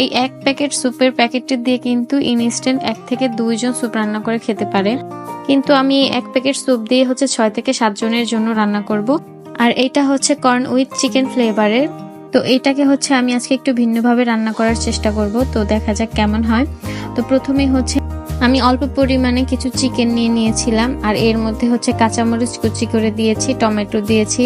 এই এক প্যাকেট স্যুপের প্যাকেটটি দিয়ে কিন্তু ইনস্ট্যান্ট 1 থেকে 2 জন স্যুপ রান্না করে খেতে পারে। কিন্তু আমি এক প্যাকেট স্যুপ দিয়ে 6 থেকে 7 জনের জন্য রান্না করব। আর এটা হচ্ছে কর্ন উইথ চিকেন ফ্লেভারের। তো এটাকে আমি আজকে একটু ভিন্নভাবে রান্না করার চেষ্টা করব। তো দেখা যাক কেমন হয়। তো প্রথমেই আমি অল্প পরিমাণে কিছু চিকেন নিয়ে নিয়েছিলাম, আর এর মধ্যে কাঁচামরিচ কুচি করে দিয়েছি, টমেটো দিয়েছি,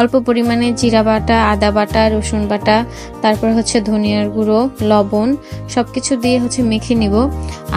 অল্প পরিমাণে জিরা বাটা, আদা বাটা, রসুন বাটা, তারপর ধনিয়ার গুঁড়ো, লবণ সবকিছু দিয়ে মেখে নিব।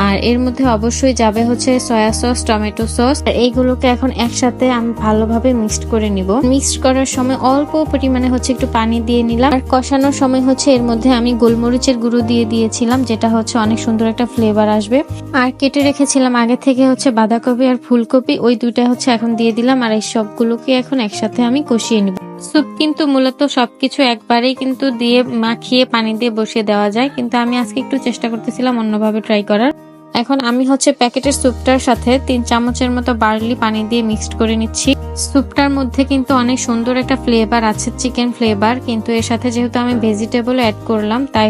আর এর মধ্যে অবশ্যই যাবে সয়া সস, টমেটো সস। এইগুলোকে এখন একসাথে আমি ভালোভাবে মিক্সড করে নিব। মিক্সড করার সময় অল্প পরিমাণে একটু পানি দিয়ে নিলাম। আর কষানোর সময় এর মধ্যে আমি গোলমরিচের গুঁড়ো দিয়ে দিয়েছিলাম, যেটা অনেক সুন্দর একটা ফ্লেভার আসবে। আর কেটে রেখেছিলাম আগে থেকে বাঁধাকপি আর ফুলকপি, ওই দুইটা এখন দিয়ে দিলাম। আর এই সবগুলোকে এখন একসাথে আমি কষিয়ে নিব। স্যুপ কিন্তু মূলত সবকিছু একবারেই কিন্তু দিয়ে মাখিয়ে পানি দিয়ে বসিয়ে দেওয়া যায়, কিন্তু আমি আজকে একটু চেষ্টা করতেছিলাম অন্যভাবে ট্রাই করার। এখন আমি প্যাকেটের স্যুপটার সাথে 3 চামচের মতো বার্লি পানি দিয়ে মিক্সড করে নিচ্ছি। স্যুপটার মধ্যে কিন্তু অনেক সুন্দর একটা ফ্লেভার আছে, চিকেন ফ্লেভার, কিন্তু এর সাথে যেহেতু আমি ভেজিটেবল অ্যাড করলাম, তাই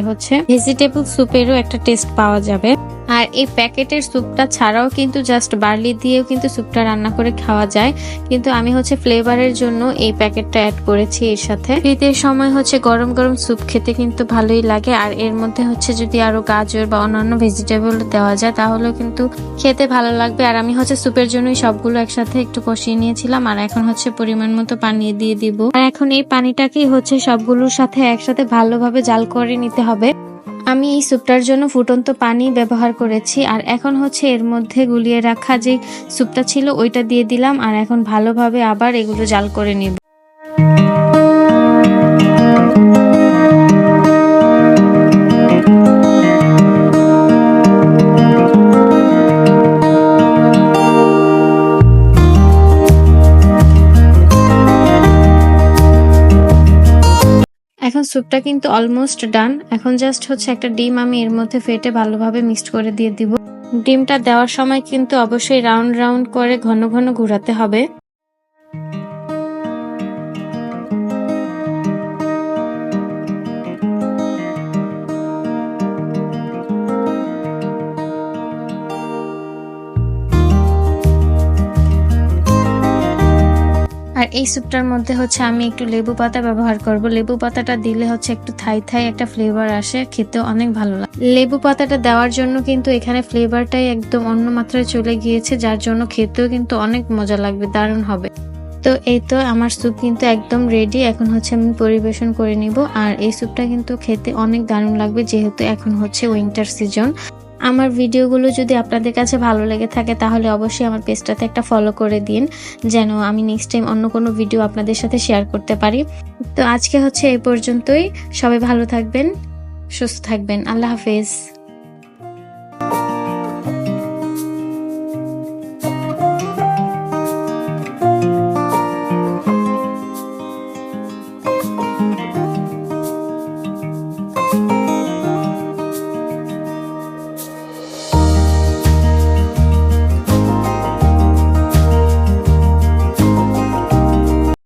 ভেজিটেবল স্যুপেরও একটা টেস্ট পাওয়া যাবে। আর এই প্যাকেটের স্যুপটা ছাড়াও কিন্তু জাস্ট বার্লি দিয়েও কিন্তু স্যুপটা রান্না করে খাওয়া যায়, কিন্তু আমি ফ্লেভারের জন্য এই প্যাকেটটা অ্যাড করেছি এর সাথে। শীতের সময় গরম গরম স্যুপ খেতে কিন্তু ভালোই লাগে। আর এর মধ্যে যদি আরো গাজর বা অন্যান্য ভেজিটেবল দেওয়া যায় তাহলেও কিন্তু খেতে ভালো লাগবে। আর আমি স্যুপের জন্যই সবগুলো একসাথে একটু কষিয়ে নিয়েছিলাম। আর এখন পরিমাণ মতো পানি দিয়ে দিব। আর এখন এই পানিটাকেই সবগুলোর সাথে একসাথে ভালোভাবে জাল করে নিতে হবে। আমি এই স্যুপটার জন্য ফুটন্ত পানি ব্যবহার করেছি। আর এখন এর মধ্যে গুলিয়ে রাখা যে স্যুপটা ছিল ওইটা দিয়ে দিলাম। আর এখন ভালোভাবে আবার এগুলো জাল করে নিব। এখন স্যুপটা কিন্তু অলমোস্ট ডান। এখন জাস্ট একটা ডিম আমি এর মধ্যে ফেটে ভালোভাবে মিক্সড করে দিয়ে দিব। ডিমটা দেওয়ার সময় কিন্তু অবশ্যই রাউন্ড রাউন্ড করে ঘন ঘন ঘোরাতে হবে। আর এই স্যুপটার মধ্যে আমি একটু লেবু পাতা ব্যবহার করব। লেবু পাতাটা দিলে একটু থাই থাই একটা ফ্লেভার আসে, খেতে অনেক ভালো লাগে। লেবু পাতাটা দেওয়ার জন্য কিন্তু এখানে ফ্লেভারটাই একদম অন্য মাত্রায় চলে গিয়েছে, যার জন্য খেতেও কিন্তু অনেক মজা লাগবে, দারুণ হবে। তো এই তো আমার স্যুপ কিন্তু একদম রেডি। এখন আমি পরিবেশন করে নিব। আর এই স্যুপটা কিন্তু খেতে অনেক দারুণ লাগবে, যেহেতু এখন উইন্টার সিজন। আমার ভিডিওগুলো যদি আপনাদের কাছে ভালো লেগে থাকে তাহলে অবশ্যই আমার পেজটাতে একটা ফলো করে দিন, যেন আমি নেক্সট টাইম অন্য কোনো ভিডিও আপনাদের সাথে শেয়ার করতে পারি। তো আজকে এই পর্যন্তই। সবাই ভালো থাকবেন, সুস্থ থাকবেন। আল্লাহ হাফেজ।